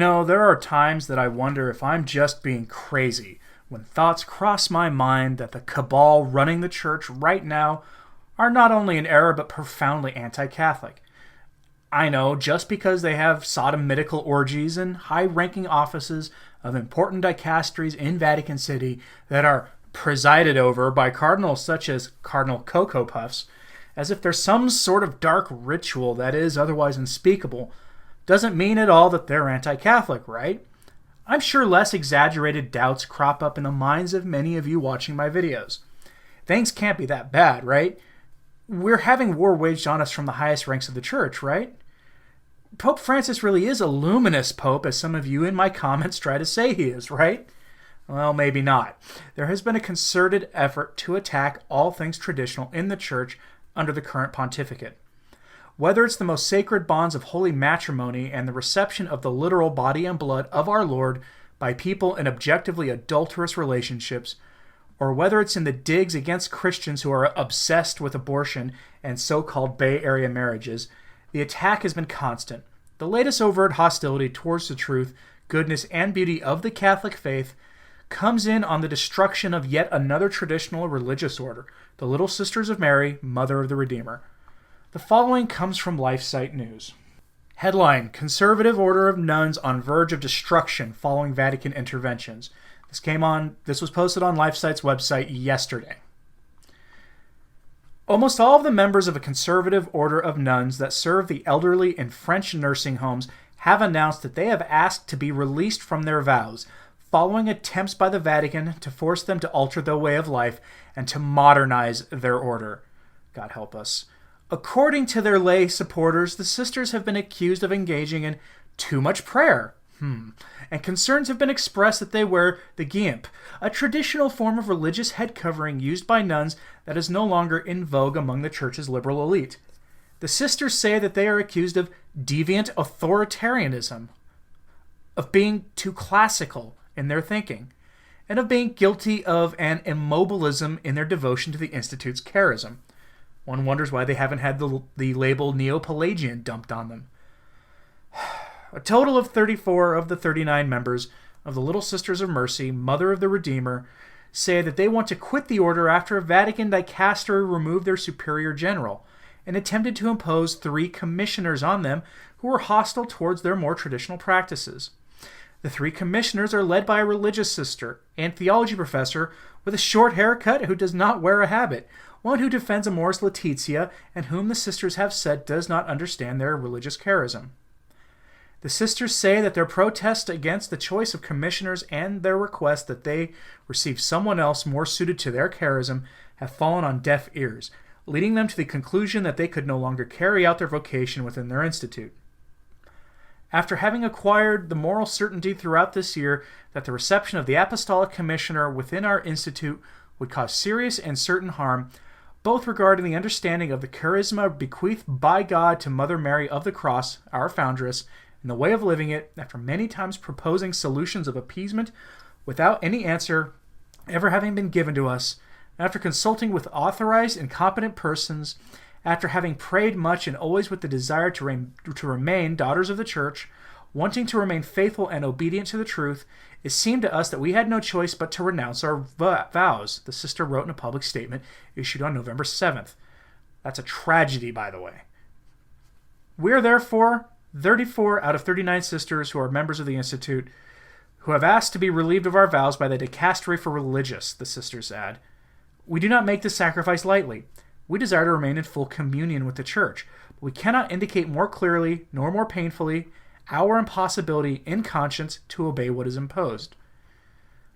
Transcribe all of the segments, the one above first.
There are times that I wonder if I'm just being crazy when thoughts cross my mind that the cabal running the church right now are not only in error but profoundly anti-Catholic. I know just because they have sodomitical orgies and high-ranking offices of important dicasteries in Vatican City that are presided over by cardinals such as Cardinal Cocoa Puffs, as if there's some sort of dark ritual that is otherwise unspeakable, doesn't mean at all that they're anti-Catholic, right? I'm sure less exaggerated doubts crop up in the minds of many of you watching my videos. Things can't be that bad, right? We're having war waged on us from the highest ranks of the church, right? Pope Francis really is a luminous pope, as some of you in my comments try to say he is, right? Well, maybe not. There has been a concerted effort to attack all things traditional in the church under the current pontificate. Whether it's the most sacred bonds of holy matrimony and the reception of the literal body and blood of our Lord by people in objectively adulterous relationships, or whether it's in the digs against Christians who are obsessed with abortion and so-called Bay Area marriages, the attack has been constant. The latest overt hostility towards the truth, goodness, and beauty of the Catholic faith comes in on the destruction of yet another traditional religious order, the Little Sisters of Mary, Mother of the Redeemer. The following comes from LifeSite News. Headline: Conservative Order of Nuns on Verge of Destruction Following Vatican Interventions. This was posted on LifeSite's website yesterday. Almost all of the members of a conservative order of nuns that serve the elderly in French nursing homes have announced that they have asked to be released from their vows, following attempts by the Vatican to force them to alter their way of life and to modernize their order. God help us. According to their lay supporters, the sisters have been accused of engaging in too much prayer. And concerns have been expressed that they wear the guimpe, a traditional form of religious head covering used by nuns that is no longer in vogue among the church's liberal elite. The sisters say that they are accused of deviant authoritarianism, of being too classical in their thinking, and of being guilty of an immobilism in their devotion to the Institute's charism. One wonders why they haven't had the label Neo-Pelagian dumped on them. A total of 34 of the 39 members of the Little Sisters of Mercy, Mother of the Redeemer, say that they want to quit the order after a Vatican dicastery removed their superior general and attempted to impose 3 commissioners on them who were hostile towards their more traditional practices. The 3 commissioners are led by a religious sister and theology professor with a short haircut who does not wear a habit, one who defends Amoris Laetitia and whom the sisters have said does not understand their religious charism. The sisters say that their protest against the choice of commissioners and their request that they receive someone else more suited to their charism have fallen on deaf ears, leading them to the conclusion that they could no longer carry out their vocation within their institute. After having acquired the moral certainty throughout this year that the reception of the apostolic commissioner within our institute would cause serious and certain harm, both regarding the understanding of the charisma bequeathed by God to Mother Mary of the Cross, our foundress, and the way of living it, after many times proposing solutions of appeasement without any answer ever having been given to us, after consulting with authorized and competent persons, after having prayed much and always with the desire to remain daughters of the Church, wanting to remain faithful and obedient to the truth, it seemed to us that we had no choice but to renounce our vows, the sister wrote in a public statement issued on November 7th. That's a tragedy, by the way. We are therefore 34 out of 39 sisters who are members of the Institute who have asked to be relieved of our vows by the Dicastery for Religious, the sisters add. We do not make this sacrifice lightly. We desire to remain in full communion with the Church, but we cannot indicate more clearly nor more painfully our impossibility in conscience to obey what is imposed.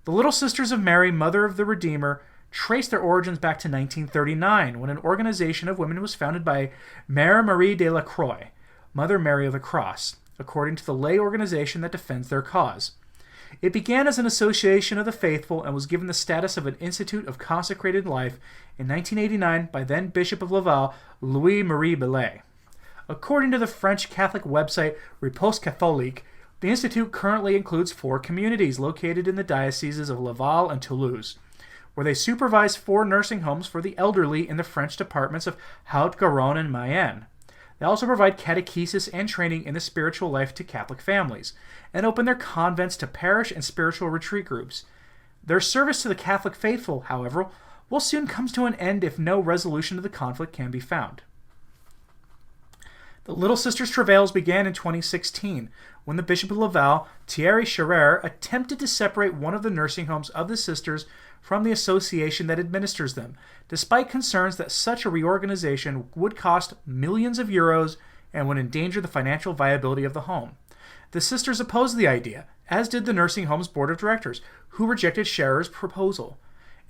The Little Sisters of Mary, Mother of the Redeemer, trace their origins back to 1939, when an organization of women was founded by Mère Marie de la Croix, Mother Mary of the Cross, according to the lay organization that defends their cause. It began as an association of the faithful and was given the status of an institute of consecrated life in 1989 by then Bishop of Laval, Louis-Marie Belay. According to the French Catholic website Riposte Catholique, the institute currently includes 4 communities located in the dioceses of Laval and Toulouse, where they supervise 4 nursing homes for the elderly in the French departments of Haute-Garonne and Mayenne. They also provide catechesis and training in the spiritual life to Catholic families, and open their convents to parish and spiritual retreat groups. Their service to the Catholic faithful, however, will soon come to an end if no resolution to the conflict can be found. The Little Sisters' travails began in 2016, when the Bishop of Laval, Thierry Scherer, attempted to separate one of the nursing homes of the sisters from the association that administers them, despite concerns that such a reorganization would cost millions of euros and would endanger the financial viability of the home. The sisters opposed the idea, as did the nursing home's board of directors, who rejected Scherer's proposal.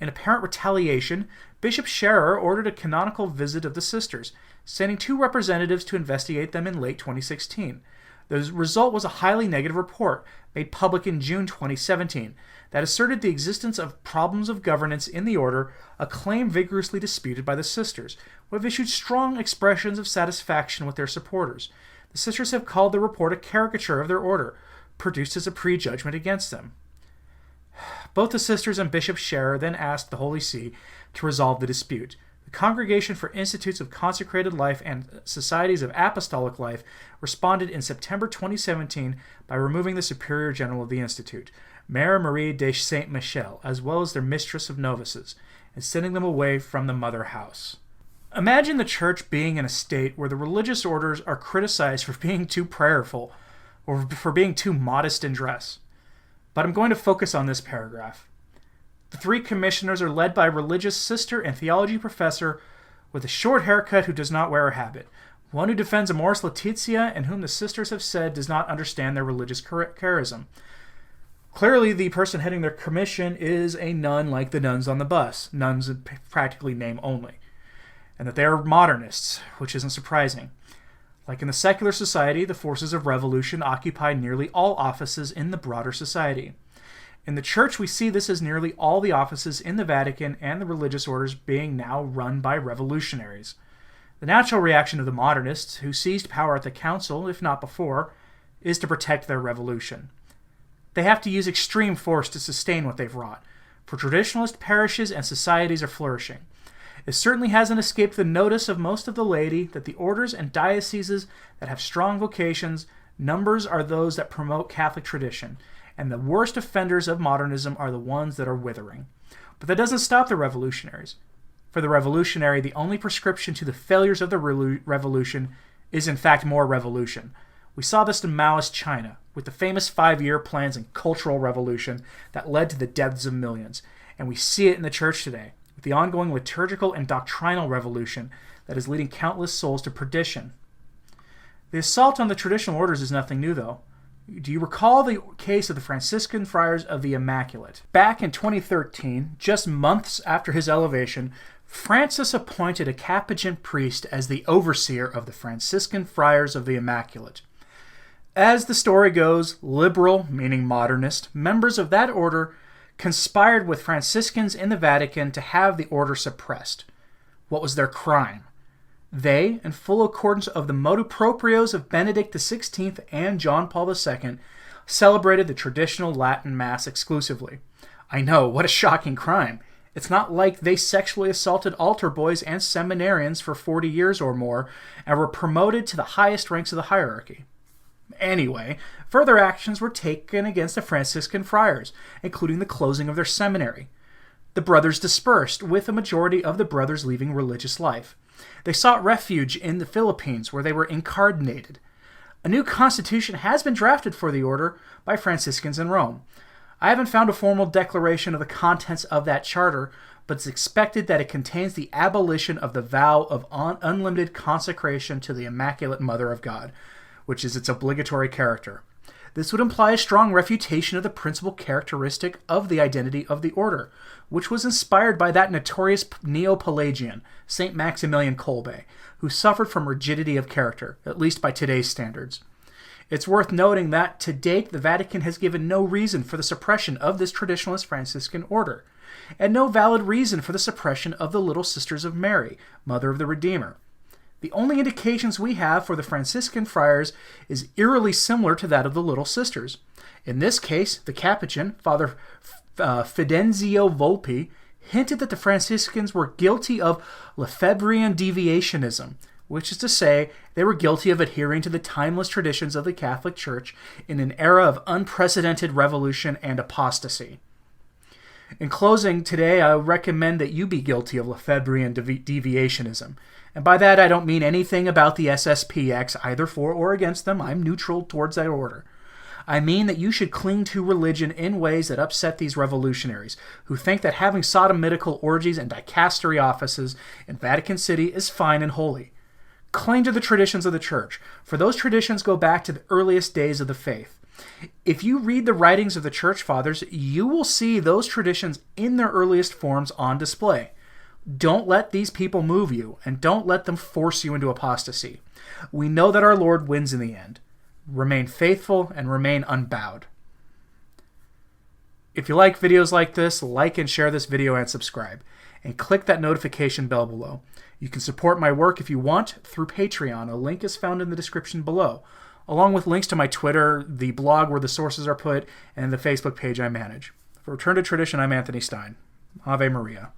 In apparent retaliation, Bishop Scherer ordered a canonical visit of the sisters, sending 2 representatives to investigate them in late 2016. The result was a highly negative report, made public in June 2017, that asserted the existence of problems of governance in the order, a claim vigorously disputed by the sisters, who have issued strong expressions of satisfaction with their supporters. The sisters have called the report a caricature of their order, produced as a prejudgment against them. Both the sisters and Bishop Scherer then asked the Holy See to resolve the dispute. The Congregation for Institutes of Consecrated Life and Societies of Apostolic Life responded in September 2017 by removing the Superior General of the Institute, Mère Marie de Saint-Michel, as well as their Mistress of Novices, and sending them away from the Mother House. Imagine the Church being in a state where the religious orders are criticized for being too prayerful or for being too modest in dress. But I'm going to focus on this paragraph. The 3 commissioners are led by a religious sister and theology professor with a short haircut who does not wear a habit, one who defends Amoris Laetitia and whom the sisters have said does not understand their religious charism. Clearly, the person heading their commission is a nun like the nuns on the bus, nuns in practically name only, and that they are modernists, which isn't surprising. Like in the secular society, the forces of revolution occupy nearly all offices in the broader society. In the Church, we see this as nearly all the offices in the Vatican and the religious orders being now run by revolutionaries. The natural reaction of the modernists, who seized power at the council, if not before, is to protect their revolution. They have to use extreme force to sustain what they've wrought, for traditionalist parishes and societies are flourishing. It certainly hasn't escaped the notice of most of the laity that the orders and dioceses that have strong vocations, numbers are those that promote Catholic tradition, and the worst offenders of modernism are the ones that are withering. But that doesn't stop the revolutionaries. For the revolutionary, the only prescription to the failures of the revolution is in fact more revolution. We saw this in Maoist China, with the famous 5-year plans and cultural revolution that led to the deaths of millions. And we see it in the Church today, with the ongoing liturgical and doctrinal revolution that is leading countless souls to perdition. The assault on the traditional orders is nothing new, though. Do you recall the case of the Franciscan Friars of the Immaculate? Back in 2013, just months after his elevation, Francis appointed a Capuchin priest as the overseer of the Franciscan Friars of the Immaculate. As the story goes, liberal, meaning modernist, members of that order conspired with Franciscans in the Vatican to have the order suppressed. What was their crime? They, in full accordance of the motu proprios of Benedict XVI and John Paul II, celebrated the traditional Latin Mass exclusively. I know, what a shocking crime. It's not like they sexually assaulted altar boys and seminarians for 40 years or more and were promoted to the highest ranks of the hierarchy. Anyway, further actions were taken against the Franciscan friars, including the closing of their seminary. The brothers dispersed, with a majority of the brothers leaving religious life. They sought refuge in the Philippines, where they were incardinated. A new constitution has been drafted for the order by Franciscans in Rome. I haven't found a formal declaration of the contents of that charter, but it's expected that it contains the abolition of the vow of unlimited consecration to the Immaculate Mother of God, which is its obligatory character. This would imply a strong refutation of the principal characteristic of the identity of the order, which was inspired by that notorious Neo-Pelagian, St. Maximilian Kolbe, who suffered from rigidity of character, at least by today's standards. It's worth noting that, to date, the Vatican has given no reason for the suppression of this traditionalist Franciscan order, and no valid reason for the suppression of the Little Sisters of Mary, Mother of the Redeemer. The only indications we have for the Franciscan friars is eerily similar to that of the Little Sisters. In this case, the Capuchin, Father Fidenzio Volpi, hinted that the Franciscans were guilty of Lefebvrean deviationism, which is to say, they were guilty of adhering to the timeless traditions of the Catholic Church in an era of unprecedented revolution and apostasy. In closing, today I recommend that you be guilty of Lefebvrean deviationism. And by that, I don't mean anything about the SSPX, either for or against them. I'm neutral towards that order. I mean that you should cling to religion in ways that upset these revolutionaries, who think that having sodomitical orgies and dicastery offices in Vatican City is fine and holy. Cling to the traditions of the Church, for those traditions go back to the earliest days of the faith. If you read the writings of the Church Fathers, you will see those traditions in their earliest forms on display. Don't let these people move you, and don't let them force you into apostasy. We know that our Lord wins in the end. Remain faithful and remain unbowed. If you like videos like this, like and share this video and subscribe. And click that notification bell below. You can support my work if you want through Patreon. A link is found in the description below, along with links to my Twitter, the blog where the sources are put, and the Facebook page I manage. For Return to Tradition, I'm Anthony Stein. Ave Maria.